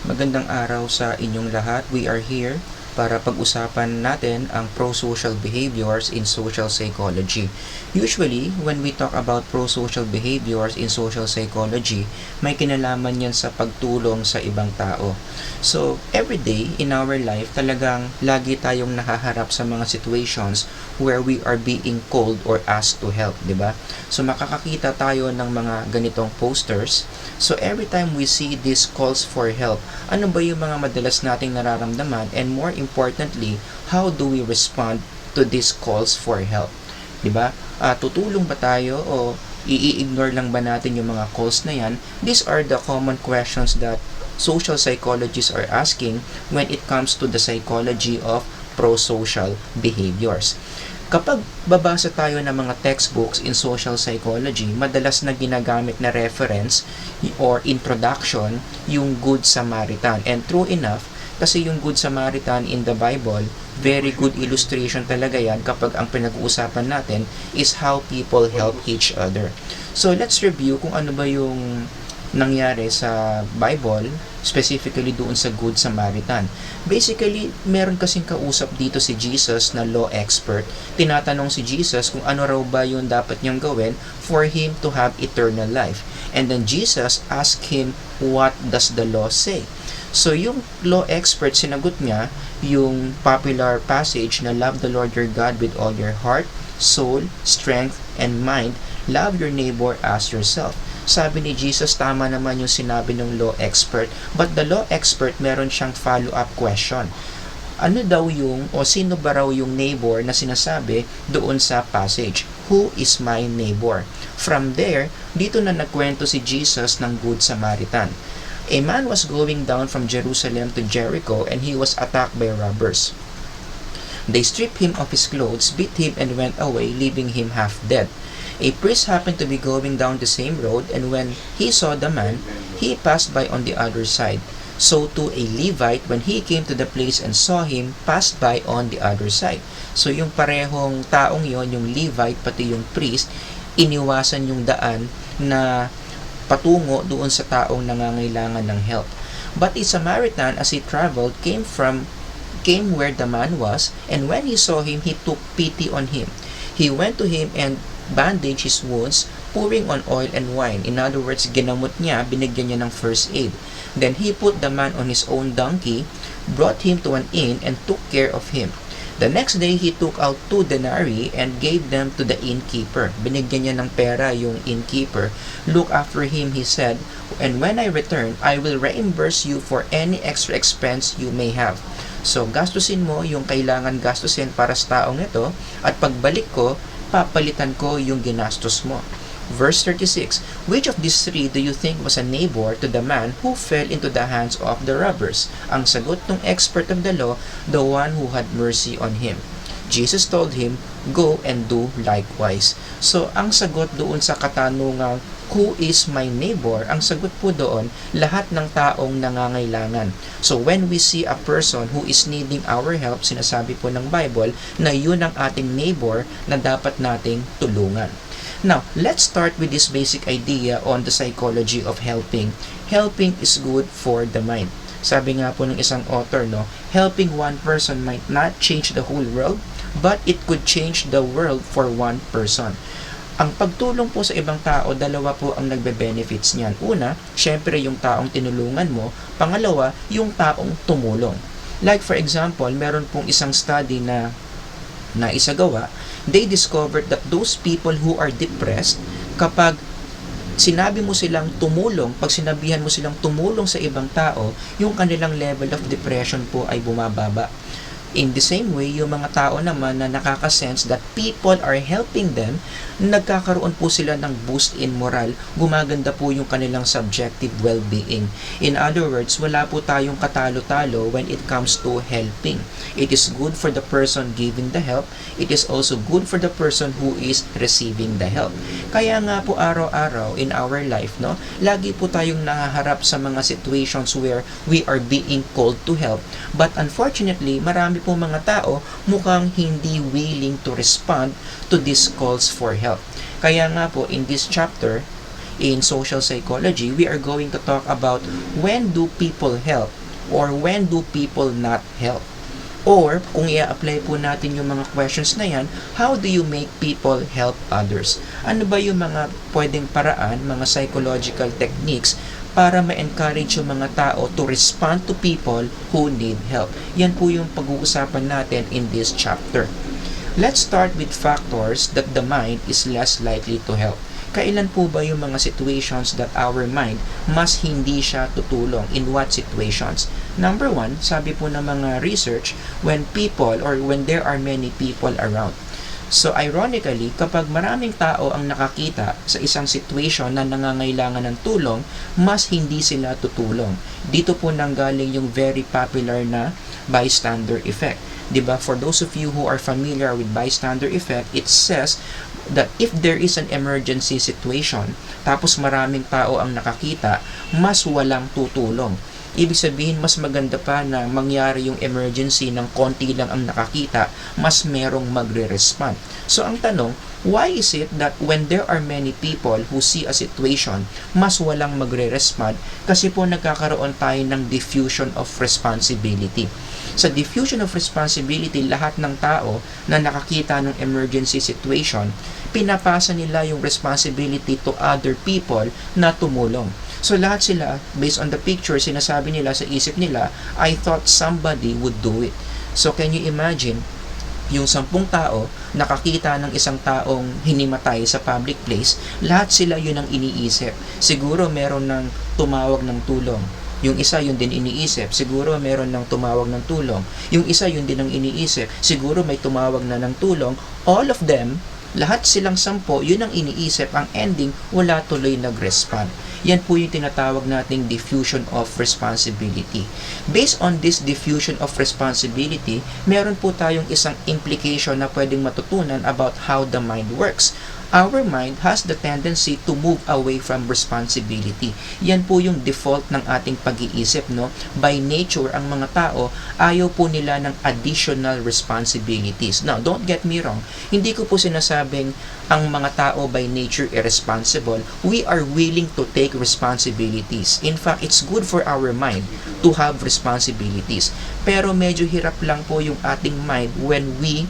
Magandang araw sa inyong lahat. We are here para pag-usapan natin ang prosocial behaviors in social psychology. Usually, when we talk about prosocial behaviors in social psychology, may kinalaman yan sa pagtulong sa ibang tao. So, every day in our life, talagang lagi tayong nakaharap sa mga situations where we are being called or asked to help, di ba? So, makakakita tayo ng mga ganitong posters. So, every time we see these calls for help, ano ba yung mga madalas nating nararamdaman, and more importantly, how do we respond to these calls for help? 'Di ba? Tutulong ba tayo o i-ignore lang ba natin yung mga calls na yan? These are the common questions that social psychologists are asking when it comes to the psychology of prosocial behaviors. Kapag babasa tayo ng mga textbooks in social psychology, madalas na ginagamit na reference or introduction yung Good Samaritan. And true enough, kasi yung Good Samaritan in the Bible, very good illustration talaga yan kapag ang pinag-uusapan natin is how people help each other. So let's review kung ano ba yung nangyari sa Bible, specifically doon sa Good Samaritan. Basically, meron kasing kausap dito si Jesus na law expert. Tinatanong si Jesus kung ano raw ba yung dapat niyang gawin for him to have eternal life. And then Jesus asked him, what does the law say? So yung law expert, sinagot niya yung popular passage na love the Lord your God with all your heart, soul, strength, and mind. Love your neighbor as yourself. Sabi ni Jesus, tama naman yung sinabi ng law expert. But the law expert, meron siyang follow-up question. Ano daw yung, o sino ba raw yung neighbor na sinasabi doon sa passage? Who is my neighbor? From there, dito na nagkwento si Jesus ng Good Samaritan. A man was going down from Jerusalem to Jericho and he was attacked by robbers. They stripped him of his clothes, beat him, and went away, leaving him half dead. A priest happened to be going down the same road, and when he saw the man, he passed by on the other side. So too a Levite, when he came to the place and saw him, passed by on the other side. So yung parehong taong yon, yung Levite pati yung priest, iniwasan yung daan na patungo doon sa taong nangangailangan ng help. But a Samaritan, as he traveled, came where the man was, and when he saw him, he took pity on him. He went to him and bandaged his wounds, pouring on oil and wine. In other words, ginamot niya, binigyan niya ng first aid. Then he put the man on his own donkey, brought him to an inn, and took care of him. The next day, he took out 2 denarii and gave them to the innkeeper. Binigyan niya ng pera yung innkeeper. Look after him, he said, and when I return, I will reimburse you for any extra expense you may have. So, gastusin mo yung kailangan gastusin para sa taong ito, at pagbalik ko, papalitan ko yung ginastos mo. Verse 36, which of these 3 do you think was a neighbor to the man who fell into the hands of the robbers? Ang sagot ng expert of the law, the one who had mercy on him. Jesus told him, go and do likewise. So, ang sagot doon sa katanungang, who is my neighbor? Ang sagot po doon, lahat ng taong nangangailangan. So, when we see a person who is needing our help, sinasabi po ng Bible na yun ang ating neighbor na dapat nating tulungan. Now, let's start with this basic idea on the psychology of helping. Helping is good for the mind. Sabi nga po ng isang author, no, helping one person might not change the whole world, but it could change the world for one person. Ang pagtulong po sa ibang tao, dalawa po ang nagbe-benefits niyan. Una, syempre yung taong tinulungan mo. Pangalawa, yung taong tumulong. Like for example, meron pong isang study na isagawa. They discovered that those people who are depressed, kapag sinabi mo silang tumulong, pag sinabihan mo silang tumulong sa ibang tao, yung kanilang level of depression po ay bumababa. In the same way, yung mga tao naman na nakaka-sense that people are helping them, nagkakaroon po sila ng boost in moral, gumaganda po yung kanilang subjective well-being. In other words, wala po tayong katalo-talo when it comes to helping. It is good for the person giving the help, it is also good for the person who is receiving the help. Kaya nga po araw-araw in our life, no, lagi po tayong nahaharap sa mga situations where we are being called to help. But unfortunately, marami po mga tao mukhang hindi willing to respond to these calls for help. Kaya nga po in this chapter, in social psychology, we are going to talk about when do people help or when do people not help. Or, kung i-apply po natin yung mga questions na yan, how do you make people help others? Ano ba yung mga pwedeng paraan, mga psychological techniques para ma-encourage yung mga tao to respond to people who need help? Yan po yung pag-uusapan natin in this chapter. Let's start with factors that the mind is less likely to help. Kailan po ba yung mga situations that our mind mas hindi siya tutulong? In what situations? Number one, sabi po ng mga research, when people or when there are many people around. So ironically, kapag maraming tao ang nakakita sa isang situation na nangangailangan ng tulong, mas hindi sila tutulong. Dito po nanggaling yung very popular na bystander effect. Diba? For those of you who are familiar with bystander effect, it says that if there is an emergency situation, tapos maraming tao ang nakakita, mas walang tutulong. Ibig sabihin, mas maganda pa na mangyari yung emergency ng konti lang ang nakakita, mas merong magre-respond. So ang tanong, why is it that when there are many people who see a situation, mas walang magre-respond? Kasi po nagkakaroon tayo ng diffusion of responsibility. Sa diffusion of responsibility, lahat ng tao na nakakita ng emergency situation, pinapasa nila yung responsibility to other people na tumulong. So lahat sila, based on the picture, sinasabi nila sa isip nila, I thought somebody would do it. So can you imagine, yung 10 tao, nakakita ng isang taong hinimatay sa public place, lahat sila yun ang iniisip. Siguro meron ng tumawag ng tulong. Yung isa yun din iniisip, siguro meron ng tumawag ng tulong. Yung isa yun din ang iniisip, siguro may tumawag na ng tulong. All of them, lahat silang 10, yun ang iniisip. Ang ending, wala tuloy nag-respond. Yan po yung tinatawag nating diffusion of responsibility. Based on this diffusion of responsibility, meron po tayong isang implication na pwedeng matutunan about how the mind works. Our mind has the tendency to move away from responsibility. Yan po yung default ng ating pag-iisip, no? By nature, ang mga tao, ayaw po nila ng additional responsibilities. Now, don't get me wrong. Hindi ko po sinasabing ang mga tao by nature irresponsible. We are willing to take responsibilities. In fact, it's good for our mind to have responsibilities. Pero medyo hirap lang po yung ating mind when we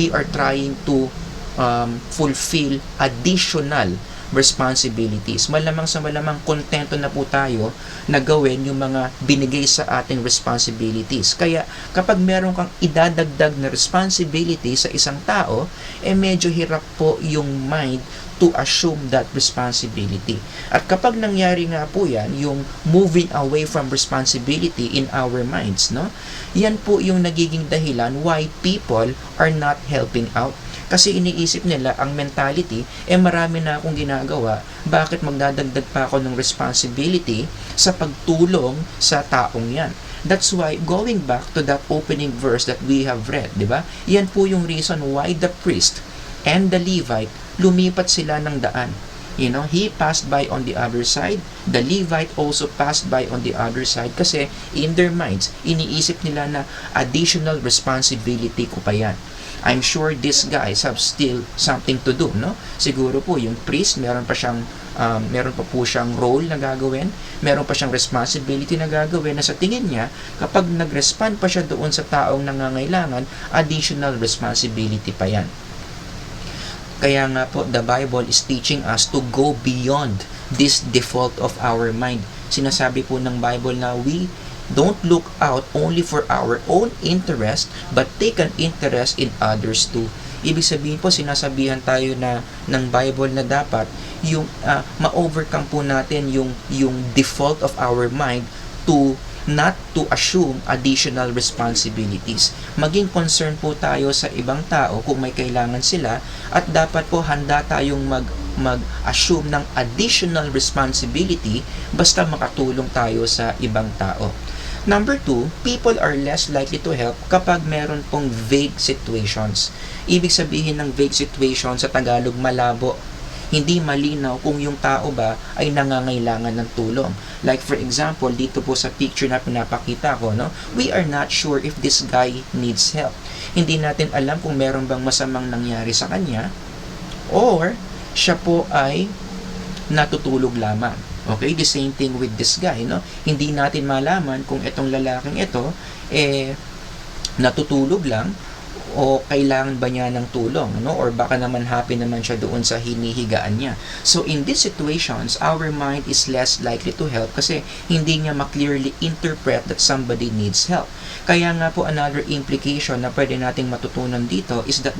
are trying to fulfill additional responsibilities. Malamang sa malamang kontento na po tayo na gawin yung mga binigay sa ating responsibilities. Kaya kapag meron kang idadagdag na responsibility sa isang tao, medyo hirap po yung mind to assume that responsibility. At kapag nangyari nga po yan, yung moving away from responsibility in our minds, no? Yan po yung nagiging dahilan why people are not helping out. Kasi iniisip nila, ang mentality, marami na akong ginagawa, bakit magdadagdag pa ako ng responsibility sa pagtulong sa taong yan? That's why, going back to that opening verse that we have read, di ba? Yan po yung reason why the priest and the Levite, lumipat sila ng daan. You know, he passed by on the other side. The Levite also passed by on the other side kasi in their minds, iniisip nila na additional responsibility ko pa yan. I'm sure these guys have still something to do, no? Siguro po yung priest, meron pa po siyang role na gagawin, meron pa siyang responsibility na gagawin na sa tingin niya, kapag nag-respond pa siya doon sa taong nangangailangan, additional responsibility pa yan. Kaya nga po, the Bible is teaching us to go beyond this default of our mind. Sinasabi po ng Bible na we don't look out only for our own interest, but take an interest in others too. Ibig sabihin po, sinasabihan tayo na ng Bible na dapat yung ma-overcome po natin yung default of our mind to not to assume additional responsibilities. Maging concerned po tayo sa ibang tao kung may kailangan sila, at dapat po handa tayong mag-assume ng additional responsibility basta makatulong tayo sa ibang tao. Number 2, people are less likely to help kapag meron pong vague situations. Ibig sabihin ng vague situation sa Tagalog, malabo. Hindi malinaw kung yung tao ba ay nangangailangan ng tulong. Like for example, dito po sa picture na pinapakita ko, no? We are not sure if this guy needs help. Hindi natin alam kung meron bang masamang nangyari sa kanya, or siya po ay natutulog lamang. Okay, the same thing with this guy, no? Hindi natin malaman kung itong lalaking ito, natutulog lang o kailangan ba niya ng tulong, no? Or baka naman happy naman siya doon sa hinihigaan niya. So in these situations, our mind is less likely to help kasi hindi niya ma-clearly interpret that somebody needs help. Kaya nga po, another implication na pwede nating matutunan dito is that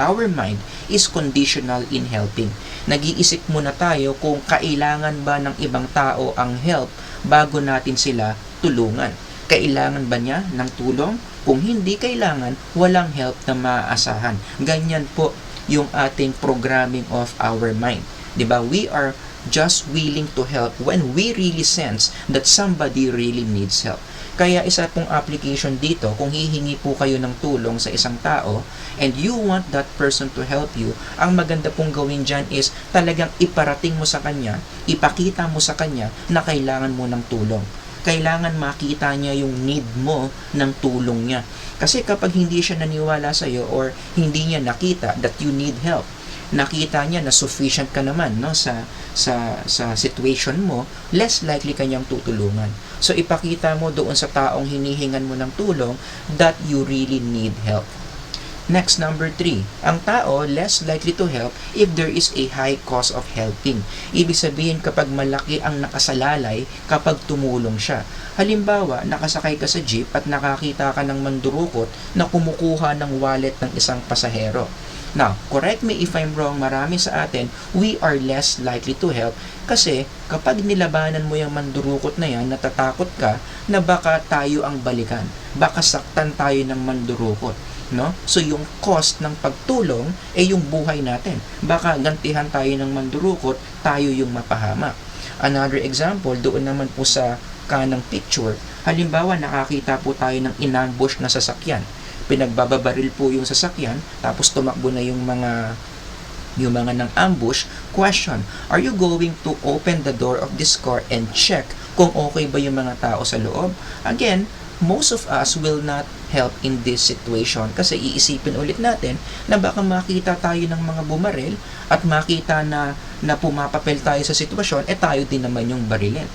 our mind is conditional in helping. Nag-iisip muna tayo kung kailangan ba ng ibang tao ang help bago natin sila tulungan. Kailangan ba niya ng tulong? Kung hindi kailangan, walang help na maaasahan. Ganyan po yung ating programming of our mind. Diba? We are just willing to help when we really sense that somebody really needs help. Kaya isa pong application dito, kung hihingi po kayo ng tulong sa isang tao and you want that person to help you, ang maganda pong gawin dyan is talagang iparating mo sa kanya, ipakita mo sa kanya na kailangan mo ng tulong. Kailangan makita niya yung need mo ng tulong niya. Kasi kapag hindi siya naniwala sa iyo or hindi niya nakita that you need help, nakita niya na sufficient ka naman, no, sa situation mo, less likely kanyang tutulungan. So ipakita mo doon sa taong hinihingan mo ng tulong that you really need help. Next, number 3, ang tao less likely to help if there is a high cost of helping. Ibig sabihin kapag malaki ang nakasalalay kapag tumulong siya. Halimbawa, nakasakay ka sa jeep at nakakita ka ng mandurukot na kumukuha ng wallet ng isang pasahero. Now, correct me if I'm wrong, marami sa atin, we are less likely to help kasi kapag nilabanan mo yung mandurukot na yan, natatakot ka na baka tayo ang balikan. Baka saktan tayo ng mandurukot. No? So yung cost ng pagtulong ay yung buhay natin. Baka gantihan tayo ng mandurukot, tayo yung mapahamak. Another example, doon naman po sa kanang picture, halimbawa nakakita po tayo ng inambush na sasakyan. Pinagbababaril po yung sasakyan, tapos tumakbo na yung mga ng ambush. Question, are you going to open the door of this car and check kung okay ba yung mga tao sa loob? Again, most of us will not help in this situation kasi iisipin ulit natin na baka makita tayo ng mga bumaril at makita na pumapapel tayo sa sitwasyon, tayo din naman yung barilin.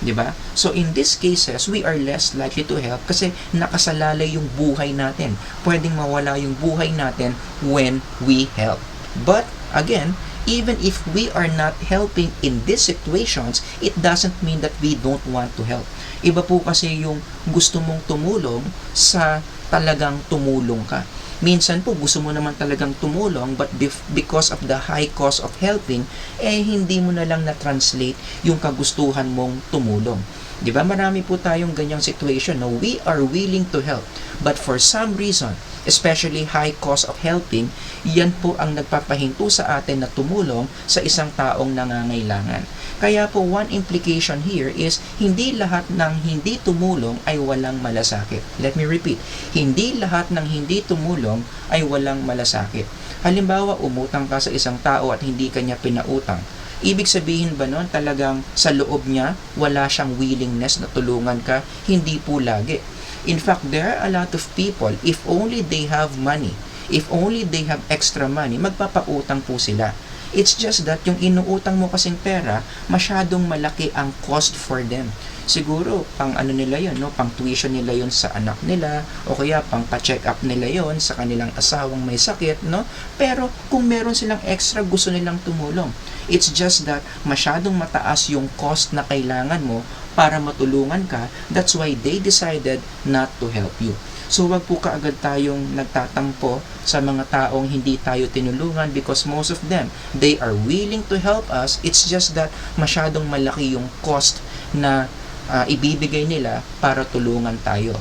Diba? So in these cases, we are less likely to help kasi nakasalalay yung buhay natin. Pwedeng mawala yung buhay natin when we help. But again, even if we are not helping in these situations, it doesn't mean that we don't want to help. Iba po kasi yung gusto mong tumulong sa talagang tumulong ka. Minsan po gusto mo naman talagang tumulong but because of the high cost of helping, hindi mo na lang na-translate yung kagustuhan mong tumulong. Diba? Marami po tayong ganyang situation na we are willing to help but for some reason, especially high cost of helping, yan po ang nagpapahinto sa atin na tumulong sa isang taong nangangailangan. Kaya po one implication here is hindi lahat ng hindi tumulong ay walang malasakit. Let me repeat, hindi lahat ng hindi tumulong ay walang malasakit. Halimbawa, umutang ka sa isang tao at hindi kanya pinautang. Ibig sabihin ba nun talagang sa loob niya wala siyang willingness na tulungan ka? Hindi po lagi. In fact, there are a lot of people, if only they have money, if only they have extra money, magpapautang po sila. It's just that yung inuutang mo kasing pera, masyadong malaki ang cost for them. Siguro, pang ano nila yun, no? Pang tuition nila yun sa anak nila, o kaya pang pa-check up nila yun sa kanilang asawang may sakit, no? Pero kung meron silang extra, gusto nilang tumulong. It's just that masyadong mataas yung cost na kailangan mo para matulungan ka. That's why they decided not to help you. So wag po kaagad tayong nagtatampo sa mga taong hindi tayo tinulungan because most of them, they are willing to help us. It's just that masyadong malaki yung cost na ibibigay nila para tulungan tayo.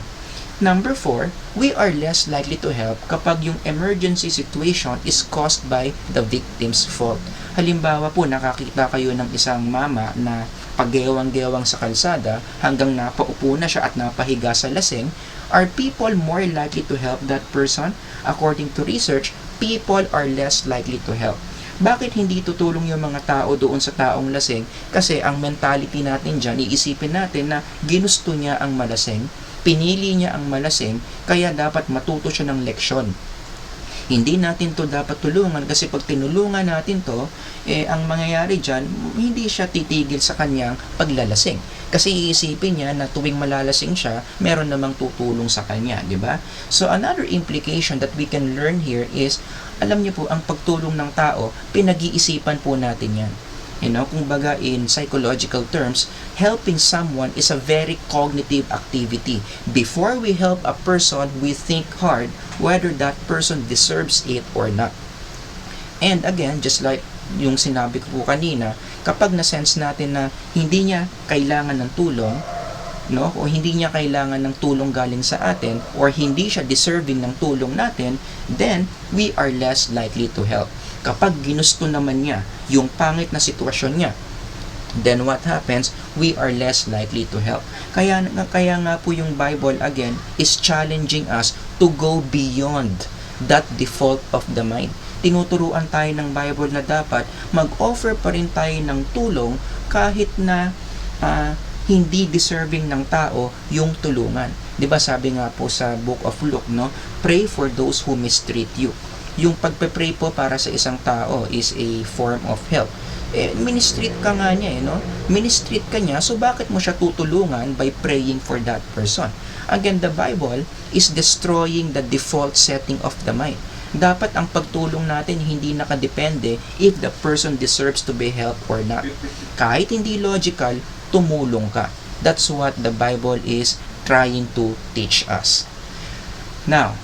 Number 4, we are less likely to help kapag yung emergency situation is caused by the victim's fault. Halimbawa po, nakakita kayo ng isang mama na paggewang-gewang sa kalsada hanggang napaupo na siya at napahiga sa lasing. Are people more likely to help that person? According to research, people are less likely to help. Bakit hindi tutulong yung mga tao doon sa taong lasing? Kasi ang mentality natin dyan, iisipin natin na ginusto niya ang malasing, pinili niya ang malasing, kaya dapat matuto siya ng leksyon. Hindi natin to dapat tulungan kasi pag tinulungan natin to, ang mangyayari dyan, hindi siya titigil sa kanyang paglalasing. Kasi iisipin niya na tuwing malalasing siya, meron namang tutulong sa kanya, di ba? So another implication that we can learn here is, alam niyo po, ang pagtulong ng tao, pinag-iisipan po natin yan. Kung baga in psychological terms, helping someone is a very cognitive activity. Before we help a person, we think hard whether that person deserves it or not. And again, just like yung sinabi ko po kanina, kapag na-sense natin na hindi niya kailangan ng tulong, o hindi niya kailangan ng tulong galing sa atin, or hindi siya deserving ng tulong natin, then we are less likely to help. Kapag ginusto naman niya yung pangit na sitwasyon niya, then what happens? We are less likely to help. Kaya nga po yung Bible again is challenging us to go beyond that default of the mind. Tinuturuan tayo ng Bible na dapat mag-offer pa rin tayo ng tulong kahit na hindi deserving ng tao yung tulungan. 'Di ba sabi nga po sa Book of Luke, pray for those who mistreat you. Yung pagpe-pray po para sa isang tao is a form of help. Ministreat ka nga niya, Ministreat ka niya, so bakit mo siya tutulungan by praying for that person? Again, the Bible is destroying the default setting of the mind. Dapat ang pagtulong natin hindi nakadepende if the person deserves to be helped or not. Kahit hindi logical, tumulong ka. That's what the Bible is trying to teach us. Now,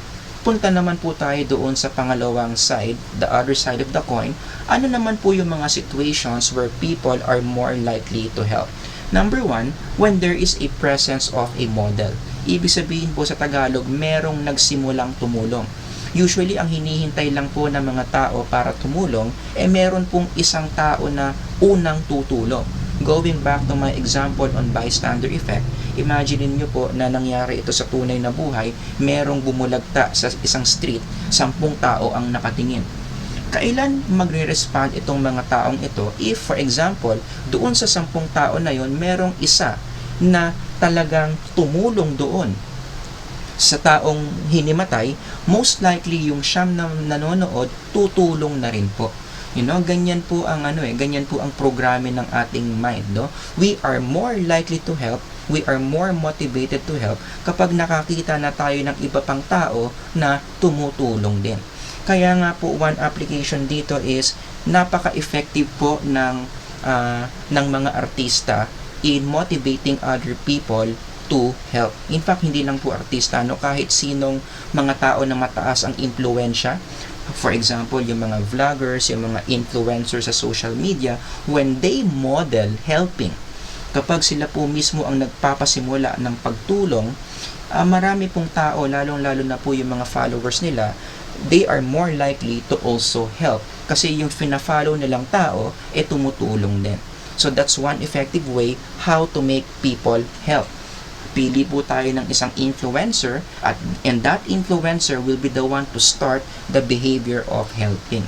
punta naman po tayo doon sa pangalawang side, the other side of the coin. Ano naman po yung mga situations where people are more likely to help? Number one, when there is a presence of a model. Ibig sabihin po sa Tagalog, merong nagsimulang tumulong. Usually, ang hinihintay lang po ng mga tao para tumulong, meron pong isang tao na unang tutulong. Going back to my example on bystander effect, imagine niyo po na nangyari ito sa tunay na buhay, merong bumulagta sa isang street, 10 tao ang nakatingin. Kailan magre-respond itong mga taong ito if, for example, doon sa 10 tao na yon, merong isa na talagang tumulong doon sa taong hinimatay, most likely yung siyam na nanonood, tutulong na rin po. Ganyan po ang ganyan po ang programa ng ating mind, We are more likely to help, we are more motivated to help kapag nakakita na tayo ng iba pang tao na tumutulong din. Kaya nga po one application dito is napaka-effective po ng mga artista in motivating other people to help. In fact, hindi lang po artista, kahit sinong mga tao na mataas ang impluwensya. For example, yung mga vloggers, yung mga influencers sa social media, when they model helping, kapag sila po mismo ang nagpapasimula ng pagtulong, marami pong tao, lalong-lalo na po yung mga followers nila, they are more likely to also help. Kasi yung fina-follow nilang tao, tumutulong din. So that's one effective way how to make people help. Pili po tayo ng isang influencer and that influencer will be the one to start the behavior of helping.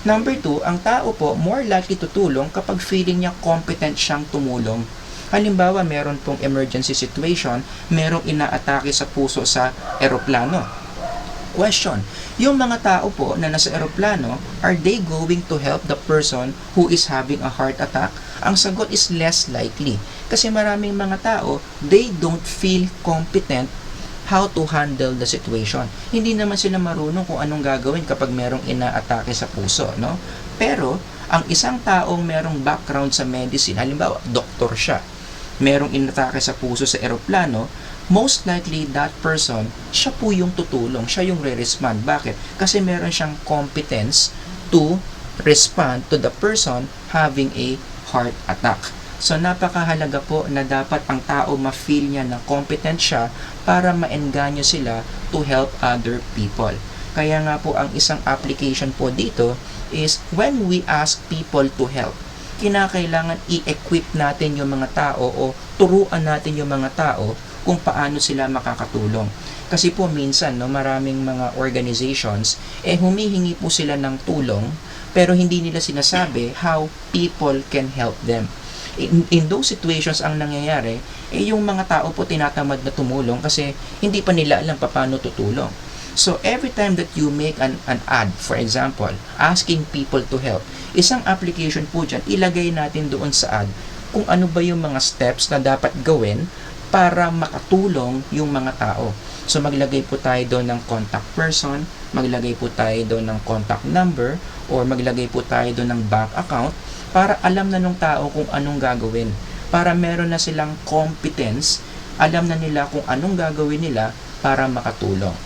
Number 2, ang tao po more likely to tulong kapag feeling niya competent siyang tumulong. Halimbawa, meron pong emergency situation, merong inaatake sa puso sa eroplano. Question, yung mga tao po na nasa eroplano, are they going to help the person who is having a heart attack? Ang sagot is less likely. Kasi maraming mga tao, they don't feel competent how to handle the situation. Hindi naman sila marunong kung anong gagawin kapag merong inaatake sa puso, Pero, ang isang taong merong background sa medicine, halimbawa, doktor siya, merong inatake sa puso sa eroplano, most likely that person, siya po yung tutulong, siya yung re-respond. Bakit? Kasi meron siyang competence to respond to the person having a heart attack. So, napakahalaga po na dapat ang tao ma-feel niya na competent siya para ma-engganyo sila to help other people. Kaya nga po, ang isang application po dito is when we ask people to help, kinakailangan i-equip natin yung mga tao o turuan natin yung mga tao kung paano sila makakatulong. Kasi po minsan, maraming mga organizations, humihingi po sila ng tulong, pero hindi nila sinasabi how people can help them. In those situations, ang nangyayari, yung mga tao po tinatamad na tumulong kasi hindi pa nila alam paano tutulong. So, every time that you make an ad, for example, asking people to help, isang application po dyan, ilagay natin doon sa ad kung ano ba yung mga steps na dapat gawin para makatulong yung mga tao. So, maglagay po tayo doon ng contact person, maglagay po tayo doon ng contact number, or maglagay po tayo doon ng bank account para alam na ng tao kung anong gagawin. Para meron na silang competence, alam na nila kung anong gagawin nila para makatulong.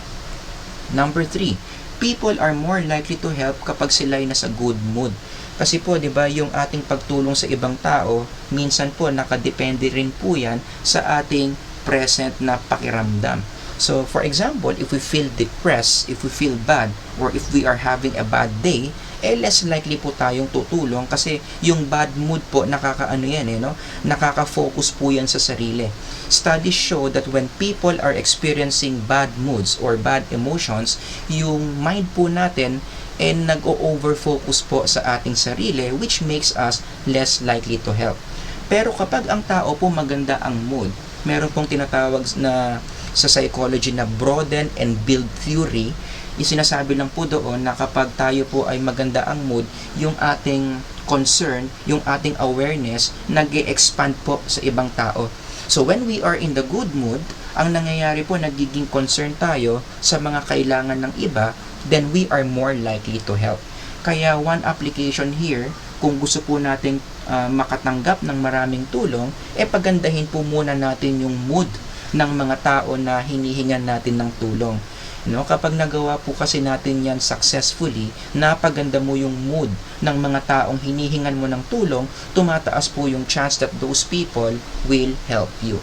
Number 3, people are more likely to help kapag sila ay nasa good mood. Kasi po, di ba, yung ating pagtulong sa ibang tao, minsan po nakadepende rin po yan sa ating present na pakiramdam. So, for example, if we feel depressed, if we feel bad, or if we are having a bad day, less likely po tayong tutulong kasi yung bad mood po, nakaka-focus po yan sa sarili. Studies show that when people are experiencing bad moods or bad emotions, yung mind po natin nag-o-overfocus po sa ating sarili, which makes us less likely to help. Pero kapag ang tao po maganda ang mood, meron pong tinatawag na sa psychology na broaden and build theory, isinasabi lang po doon na kapag tayo po ay maganda ang mood, yung ating concern, yung ating awareness, nag-e-expand po sa ibang tao. So when we are in the good mood, ang nangyayari po, nagiging concern tayo sa mga kailangan ng iba, then we are more likely to help. Kaya one application here, kung gusto po nating makatanggap ng maraming tulong, pagandahin po muna natin yung mood ng mga tao na hinihingan natin ng tulong. Kapag nagawa po kasi natin yan successfully, napaganda mo yung mood ng mga taong hinihingan mo ng tulong, tumataas po yung chance that those people will help you.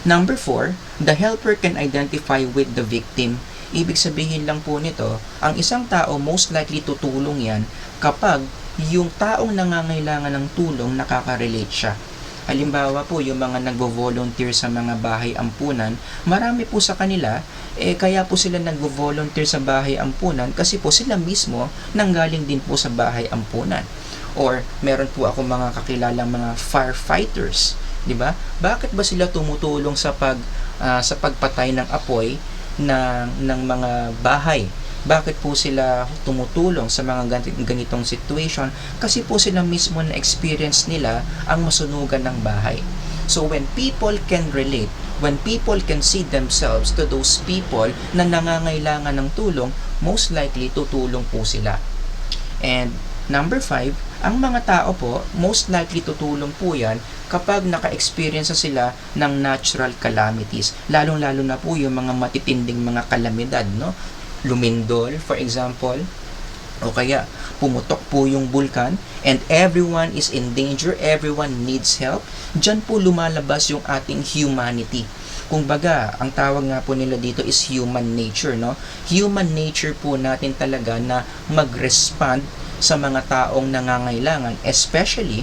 Number 4, the helper can identify with the victim. Ibig sabihin lang po nito, ang isang tao most likely tutulong yan kapag yung taong nangangailangan ng tulong nakaka-relate siya. Halimbawa po, yung mga nagvo-volunteer sa mga bahay ampunan, marami po sa kanila, kaya po sila nagvo-volunteer sa bahay ampunan kasi po sila mismo nanggaling din po sa bahay ampunan. Or meron po ako mga kakilalang mga firefighters, di ba? Bakit ba sila tumutulong sa pagpatay ng apoy ng mga bahay? Bakit po sila tumutulong sa mga ganitong situation? Kasi po sila mismo na-experience nila ang masunugan ng bahay. So when people can relate, when people can see themselves to those people na nangangailangan ng tulong, most likely tutulong po sila. And number 5, ang mga tao po, most likely tutulong po yan kapag naka-experience sila ng natural calamities. Lalong-lalo na po yung mga matitinding mga kalamidad, no? Lumindol, for example, o kaya pumutok po yung bulkan and everyone is in danger, everyone needs help. Diyan po lumalabas yung ating humanity. Kung baga, ang tawag nga po nila dito is human nature, no? Human nature po natin talaga na mag-respond sa mga taong nangangailangan, especially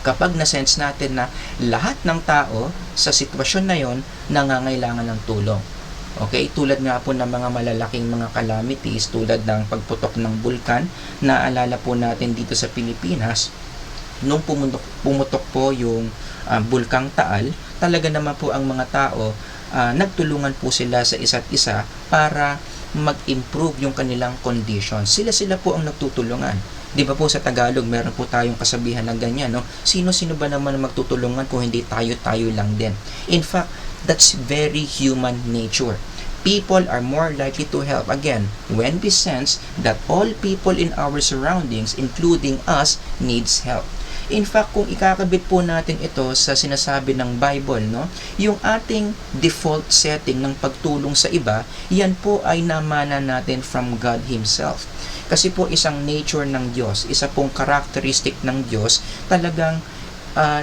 kapag na-sense natin na lahat ng tao sa sitwasyon na yon nangangailangan ng tulong. Okay, tulad nga po ng mga malalaking mga calamities tulad ng pagputok ng bulkan, naalala po natin dito sa Pilipinas, nung pumutok po yung bulkang Taal, talaga naman po ang mga tao, nagtulungan po sila sa isa't isa para mag-improve yung kanilang condition. Sila po ang nagtutulungan. Di ba po sa Tagalog, meron po tayong kasabihan na ganyan, no? Sino-sino ba naman ang magtutulungan kung hindi tayo-tayo lang din? In fact, that's very human nature. People are more likely to help again when we sense that all people in our surroundings, including us, needs help. In fact, kung ikakabit po natin ito sa sinasabi ng Bible, no, yung ating default setting ng pagtulong sa iba, yan po ay namana natin from God Himself. Kasi po isang nature ng Diyos, isa pong characteristic ng Diyos, talagang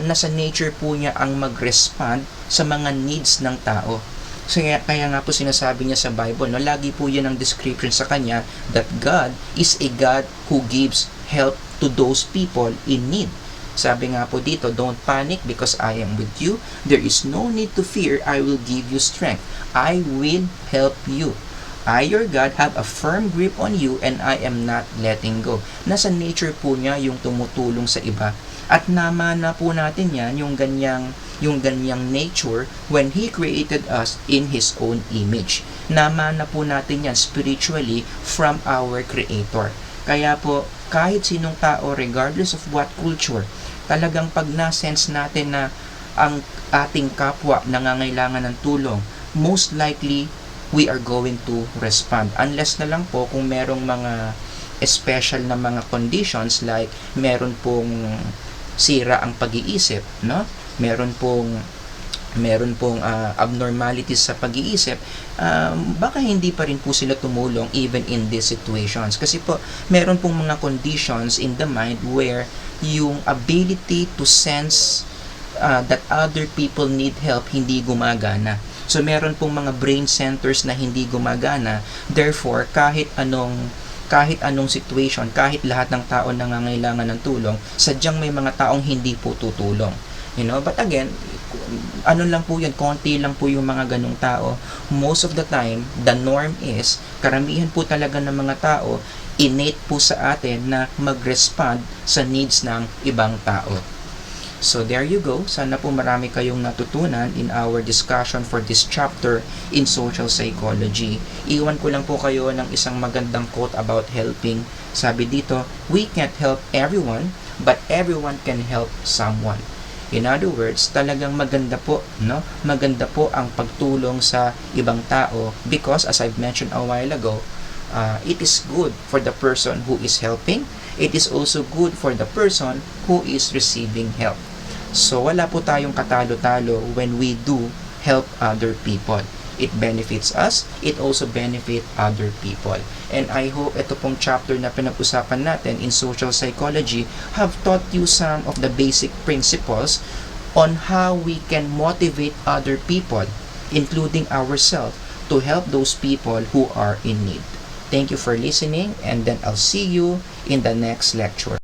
nasa nature po niya ang mag-respond sa mga needs ng tao. So, kaya nga po sinasabi niya sa Bible, no, lagi po yan ang description sa kanya that God is a God who gives help to those people in need. Sabi nga po dito, don't panic because I am with you. There is no need to fear. I will give you strength. I will help you. I, your God, have a firm grip on you and I am not letting go. Nasa nature po niya yung tumutulong sa iba. At namana po natin yan, yung ganyang nature when He created us in His own image. Namana po natin yan spiritually from our Creator. Kaya po, kahit sinong tao, regardless of what culture, talagang pag na-sense natin na ang ating kapwa nangangailangan ng tulong, most likely, we are going to respond. Unless na lang po kung merong mga special na mga conditions like meron pong sira ang pag-iisip, no? Meron pong abnormalities sa pag-iisip, baka hindi pa rin po sila tumulong even in these situations. Kasi po, meron pong mga conditions in the mind where yung ability to sense that other people need help hindi gumagana. So, meron pong mga brain centers na hindi gumagana. Therefore, kahit anong situation, kahit lahat ng tao nangangailangan ng tulong, sadyang may mga taong hindi po tutulong. But again, ano lang po yun, konti lang po yung mga ganong tao. Most of the time, the norm is, karamihan po talaga ng mga tao, innate po sa atin na mag-respond sa needs ng ibang tao. So there you go. Sana po marami kayong natutunan in our discussion for this chapter in social psychology. Iwan ko lang po kayo ng isang magandang quote about helping. Sabi dito, we can't help everyone, but everyone can help someone. In other words, talagang maganda po, no? Maganda po ang pagtulong sa ibang tao because as I've mentioned a while ago, it is good for the person who is helping. It is also good for the person who is receiving help. So, wala po tayong katalo-talo when we do help other people. It benefits us, it also benefits other people. And I hope ito pong chapter na pinag-usapan natin in social psychology have taught you some of the basic principles on how we can motivate other people, including ourselves, to help those people who are in need. Thank you for listening, and then I'll see you in the next lecture.